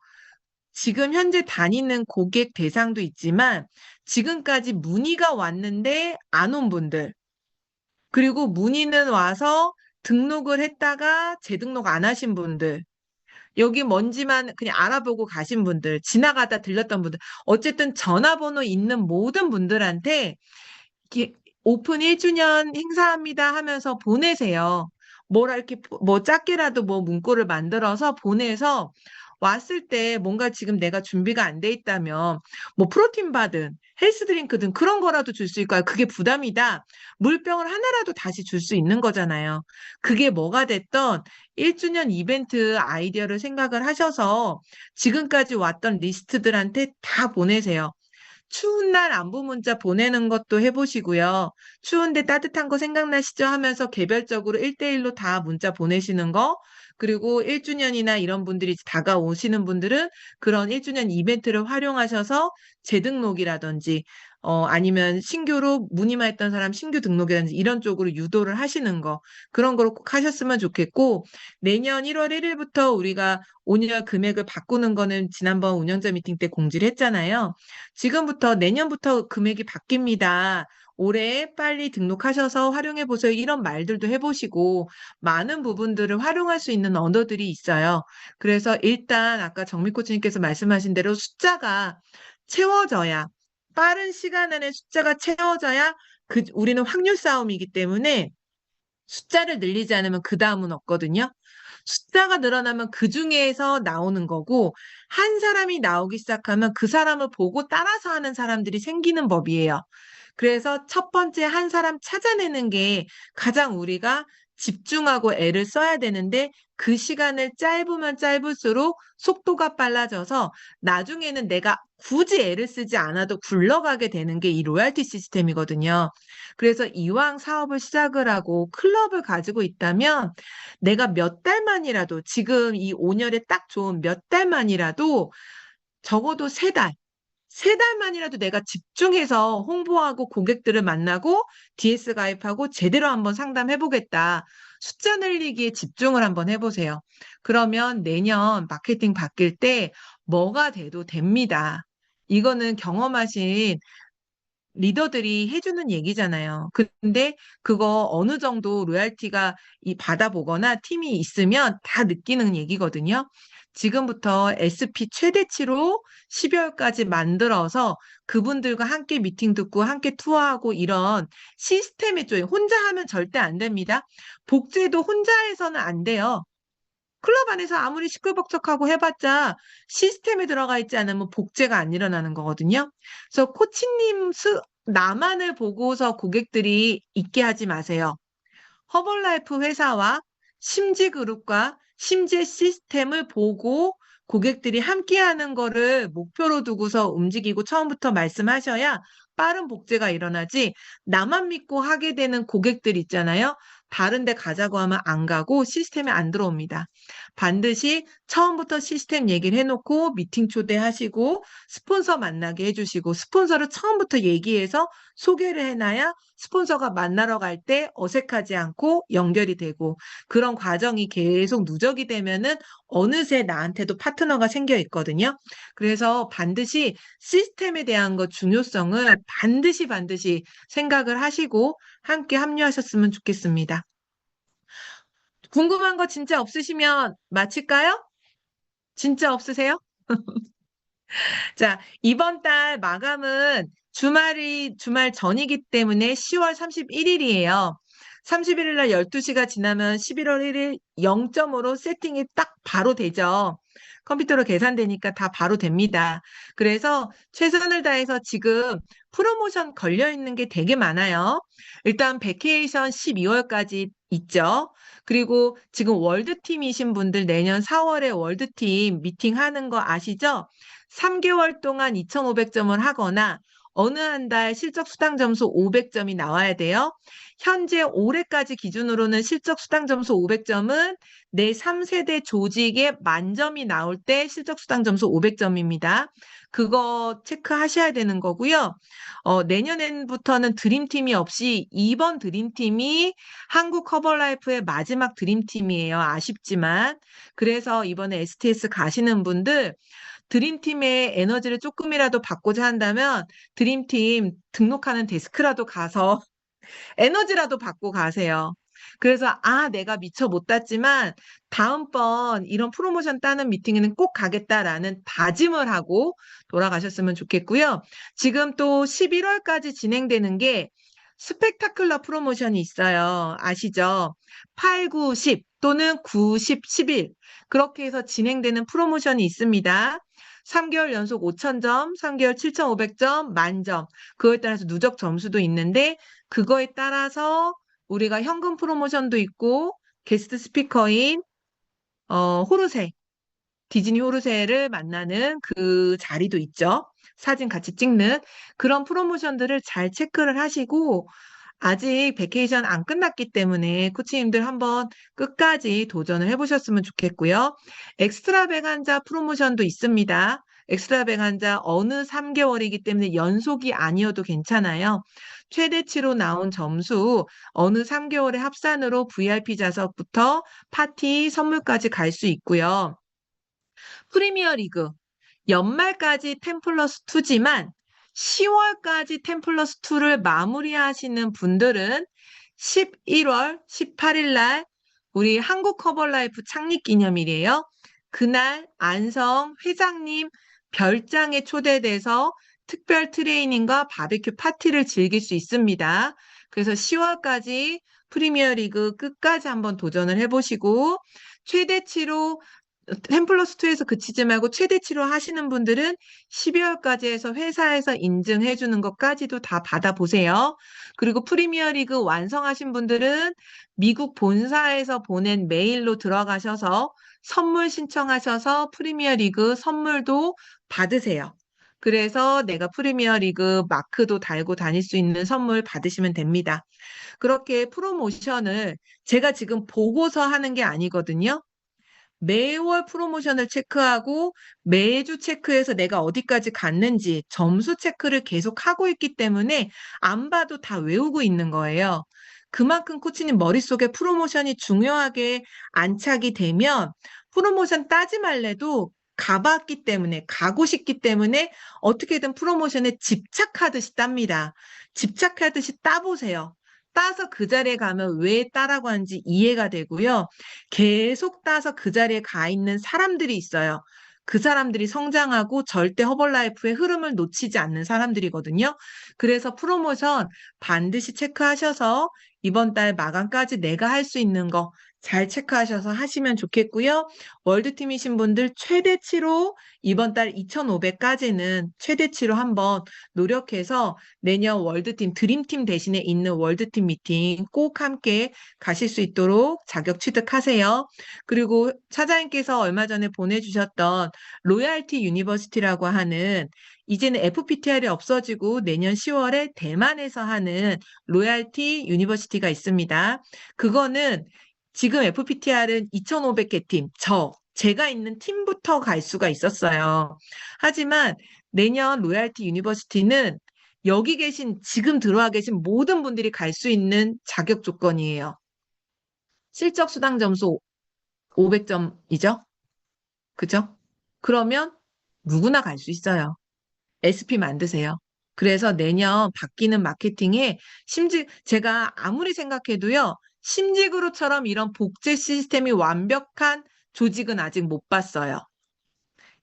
지금 현재 다니는 고객 대상도 있지만 지금까지 문의가 왔는데 안 온 분들, 그리고 문의는 와서 등록을 했다가 재등록 안 하신 분들, 여기 뭔지만 그냥 알아보고 가신 분들, 지나가다 들렸던 분들, 어쨌든 전화번호 있는 모든 분들한테 이렇게 오픈 1주년 행사합니다 하면서 보내세요. 뭐라 이렇게 뭐 작게라도 뭐 문구를 만들어서 보내서 왔을 때 뭔가 지금 내가 준비가 안 돼 있다면 뭐 프로틴 바든 헬스 드링크든 그런 거라도 줄 수 있고요. 그게 부담이다. 물병을 하나라도 다시 줄 수 있는 거잖아요. 그게 뭐가 됐던 1주년 이벤트 아이디어를 생각을 하셔서 지금까지 왔던 리스트들한테 다 보내세요. 추운 날 안부 문자 보내는 것도 해보시고요. 추운데 따뜻한 거 생각나시죠? 하면서 개별적으로 1대1로 다 문자 보내시는 거. 그리고 1주년이나 이런 분들이 다가오시는 분들은 그런 1주년 이벤트를 활용하셔서 재등록이라든지 아니면 신규로 문의만 했던 사람 신규 등록이라든지 이런 쪽으로 유도를 하시는 거. 그런 거를 꼭 하셨으면 좋겠고 내년 1월 1일부터 우리가 5년 금액을 바꾸는 거는 지난번 운영자 미팅 때 공지를 했잖아요. 지금부터 내년부터 금액이 바뀝니다. 올해 빨리 등록하셔서 활용해 보세요. 이런 말들도 해보시고 많은 부분들을 활용할 수 있는 언어들이 있어요. 그래서 일단 아까 정미 코치님께서 말씀하신 대로 숫자가 채워져야 빠른 시간 안에 숫자가 채워져야 우리는 확률 싸움이기 때문에 숫자를 늘리지 않으면 그 다음은 없거든요. 숫자가 늘어나면 그 중에서 나오는 거고, 한 사람이 나오기 시작하면 그 사람을 보고 따라서 하는 사람들이 생기는 법이에요. 그래서 첫 번째 한 사람 찾아내는 게 가장 우리가 집중하고 애를 써야 되는데 그 시간을 짧으면 짧을수록 속도가 빨라져서 나중에는 내가 굳이 애를 쓰지 않아도 굴러가게 되는 게 이 로얄티 시스템이거든요. 그래서 이왕 사업을 시작을 하고 클럽을 가지고 있다면 내가 몇 달만이라도 지금 이 5년에 딱 좋은 몇 달만이라도 적어도 세 달만이라도 내가 집중해서 홍보하고 고객들을 만나고 DS 가입하고 제대로 한번 상담해보겠다. 숫자 늘리기에 집중을 한번 해보세요. 그러면 내년 마케팅 바뀔 때 뭐가 돼도 됩니다. 이거는 경험하신 리더들이 해주는 얘기잖아요. 근데 그거 어느 정도 로얄티가 받아보거나 팀이 있으면 다 느끼는 얘기거든요. 지금부터 SP 최대치로 12월까지 만들어서 그분들과 함께 미팅 듣고 함께 투어하고 이런 시스템의 쪽에 혼자 하면 절대 안 됩니다. 복제도 혼자 해서는 안 돼요. 클럽 안에서 아무리 시끌벅적하고 해봤자 시스템에 들어가 있지 않으면 복제가 안 일어나는 거거든요. 그래서 코치님 나만을 보고서 고객들이 있게 하지 마세요. 허벌라이프 회사와 심지그룹과 심지 시스템을 보고 고객들이 함께하는 거를 목표로 두고서 움직이고 처음부터 말씀하셔야 빠른 복제가 일어나지 나만 믿고 하게 되는 고객들 있잖아요. 다른 데 가자고 하면 안 가고 시스템에 안 들어옵니다. 반드시 처음부터 시스템 얘기를 해놓고 미팅 초대하시고 스폰서 만나게 해주시고 스폰서를 처음부터 얘기해서 소개를 해놔야 스폰서가 만나러 갈 때 어색하지 않고 연결이 되고 그런 과정이 계속 누적이 되면은 어느새 나한테도 파트너가 생겨 있거든요. 그래서 반드시 시스템에 대한 것 중요성을 반드시 생각을 하시고 함께 합류하셨으면 좋겠습니다. 궁금한 거 진짜 없으시면 마칠까요? 진짜 없으세요? 자, 이번 달 마감은 주말 전이기 때문에 10월 31일이에요. 31일 날 12시가 지나면 11월 1일 0점으로 세팅이 딱 바로 되죠. 컴퓨터로 계산되니까 다 바로 됩니다. 그래서 최선을 다해서 지금 프로모션 걸려 있는 게 되게 많아요. 일단 베케이션 12월까지 있죠. 그리고 지금 월드팀이신 분들 내년 4월에 월드팀 미팅 하는 거 아시죠? 3개월 동안 2,500점을 하거나 어느 한 달 실적 수당 점수 500점이 나와야 돼요. 현재 올해까지 기준으로는 실적 수당 점수 500점은 내 3세대 조직에 만점이 나올 때 실적 수당 점수 500점입니다. 그거 체크하셔야 되는 거고요. 내년부터는 드림팀이 없이 이번 드림팀이 한국 커버라이프의 마지막 드림팀이에요. 아쉽지만. 그래서 이번에 STS 가시는 분들 드림팀의 에너지를 조금이라도 받고자 한다면 드림팀 등록하는 데스크라도 가서 에너지라도 받고 가세요. 그래서 내가 미처 못 땄지만 다음번 이런 프로모션 따는 미팅에는 꼭 가겠다라는 다짐을 하고 돌아가셨으면 좋겠고요. 지금 또 11월까지 진행되는 게 스펙타클러 프로모션이 있어요. 아시죠? 8, 9, 10 또는 9, 10, 11 그렇게 해서 진행되는 프로모션이 있습니다. 3개월 연속 5,000점, 3개월 7,500점, 만점. 그거에 따라서 누적 점수도 있는데 그거에 따라서 우리가 현금 프로모션도 있고 게스트 스피커인 호르세, 디즈니 호르세를 만나는 그 자리도 있죠. 사진 같이 찍는 그런 프로모션들을 잘 체크를 하시고 아직 베케이션 안 끝났기 때문에 코치님들 한번 끝까지 도전을 해보셨으면 좋겠고요. 엑스트라 배간자 프로모션도 있습니다. 엑스트라 배간자 어느 3개월이기 때문에 연속이 아니어도 괜찮아요. 최대치로 나온 점수 어느 3개월의 합산으로 VIP 좌석부터 파티 선물까지 갈 수 있고요. 프리미어 리그 연말까지 10 플러스 2지만 10월까지 10 플러스 2를 마무리하시는 분들은 11월 18일 날 우리 한국 커버라이프 창립 기념일이에요. 그날 안성 회장님 별장에 초대돼서 특별 트레이닝과 바베큐 파티를 즐길 수 있습니다. 그래서 10월까지 프리미어리그 끝까지 한번 도전을 해보시고 최대치로 10 플러스 2에서 그치지 말고 최대치로 하시는 분들은 12월까지 해서 회사에서 인증해 주는 것까지도 다 받아보세요. 그리고 프리미어리그 완성하신 분들은 미국 본사에서 보낸 메일로 들어가셔서 선물 신청하셔서 프리미어리그 선물도 받으세요. 그래서 내가 프리미어리그 마크도 달고 다닐 수 있는 선물 받으시면 됩니다. 그렇게 프로모션을 제가 지금 보고서 하는 게 아니거든요. 매월 프로모션을 체크하고 매주 체크해서 내가 어디까지 갔는지 점수 체크를 계속 하고 있기 때문에 안 봐도 다 외우고 있는 거예요. 그만큼 코치님 머릿속에 프로모션이 중요하게 안착이 되면 프로모션 따지 말래도 가봤기 때문에, 가고 싶기 때문에 어떻게든 프로모션에 집착하듯이 땁니다. 집착하듯이 따보세요. 따서 그 자리에 가면 왜 따라고 하는지 이해가 되고요. 계속 따서 그 자리에 가 있는 사람들이 있어요. 그 사람들이 성장하고 절대 허벌라이프의 흐름을 놓치지 않는 사람들이거든요. 그래서 프로모션 반드시 체크하셔서 이번 달 마감까지 내가 할 수 있는 거 잘 체크하셔서 하시면 좋겠고요. 월드팀이신 분들 최대치로 이번 달 2,500까지는 최대치로 한번 노력해서 내년 월드팀, 드림팀 대신에 있는 월드팀 미팅 꼭 함께 가실 수 있도록 자격 취득하세요. 그리고 차장님께서 얼마 전에 보내주셨던 로얄티 유니버시티라고 하는 이제는 FPTR이 없어지고 내년 10월에 대만에서 하는 로얄티 유니버시티가 있습니다. 그거는 지금 FPTR은 2,500개 팀, 제가 있는 팀부터 갈 수가 있었어요. 하지만 내년 로얄티 유니버시티는 여기 계신, 지금 들어와 계신 모든 분들이 갈 수 있는 자격 조건이에요. 실적 수당 점수 500점이죠? 그죠? 그러면 누구나 갈 수 있어요. SP 만드세요. 그래서 내년 바뀌는 마케팅에 제가 아무리 생각해도요, 심지그룹처럼 이런 복제 시스템이 완벽한 조직은 아직 못 봤어요.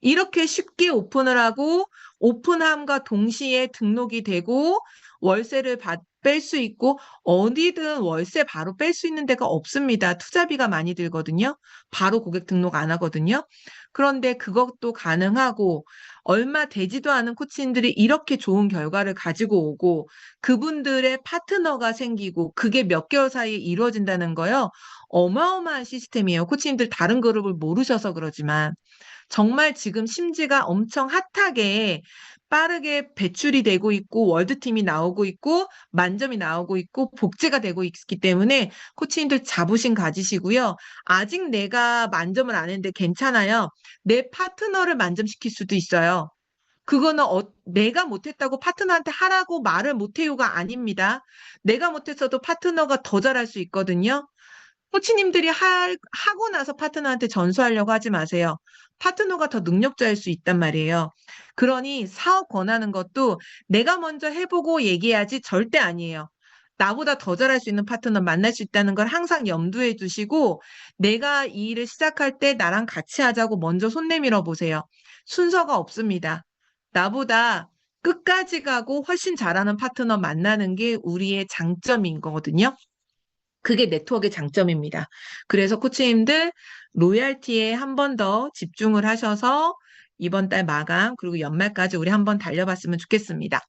이렇게 쉽게 오픈을 하고 오픈함과 동시에 등록이 되고 월세를 뺄 수 있고 어디든 월세 바로 뺄 수 있는 데가 없습니다. 투자비가 많이 들거든요. 바로 고객 등록 안 하거든요. 그런데 그것도 가능하고 얼마 되지도 않은 코치님들이 이렇게 좋은 결과를 가지고 오고 그분들의 파트너가 생기고 그게 몇 개월 사이에 이루어진다는 거요. 어마어마한 시스템이에요. 코치님들 다른 그룹을 모르셔서 그러지만 정말 지금 심지가 엄청 핫하게 빠르게 배출이 되고 있고 월드팀이 나오고 있고 만점이 나오고 있고 복제가 되고 있기 때문에 코치님들 자부심 가지시고요. 아직 내가 만점을 안 했는데 괜찮아요. 내 파트너를 만점시킬 수도 있어요. 그거는 내가 못했다고 파트너한테 하라고 말을 못해요가 아닙니다. 내가 못했어도 파트너가 더 잘할 수 있거든요. 코치님들이 하고 나서 파트너한테 전수하려고 하지 마세요. 파트너가 더 능력자일 수 있단 말이에요. 그러니 사업 권하는 것도 내가 먼저 해보고 얘기해야지 절대 아니에요. 나보다 더 잘할 수 있는 파트너 만날 수 있다는 걸 항상 염두에 두시고 내가 이 일을 시작할 때 나랑 같이 하자고 먼저 손 내밀어 보세요. 순서가 없습니다. 나보다 끝까지 가고 훨씬 잘하는 파트너 만나는 게 우리의 장점인 거거든요. 그게 네트워크의 장점입니다. 그래서 코치님들 로얄티에 한 번 더 집중을 하셔서 이번 달 마감 그리고 연말까지 우리 한번 달려봤으면 좋겠습니다.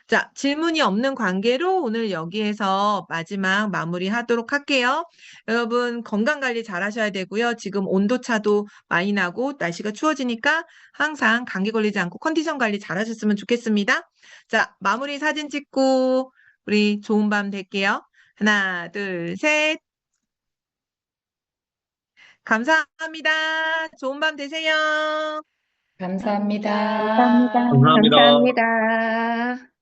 자, 질문이 없는 관계로 오늘 여기에서 마지막 마무리하도록 할게요. 여러분 건강관리 잘 하셔야 되고요. 지금 온도차도 많이 나고 날씨가 추워지니까 항상 감기 걸리지 않고 컨디션 관리 잘 하셨으면 좋겠습니다. 자, 마무리 사진 찍고 우리 좋은 밤 될게요. 하나, 둘, 셋. 감사합니다. 좋은 밤 되세요. 감사합니다. 감사합니다. 감사합니다. 감사합니다.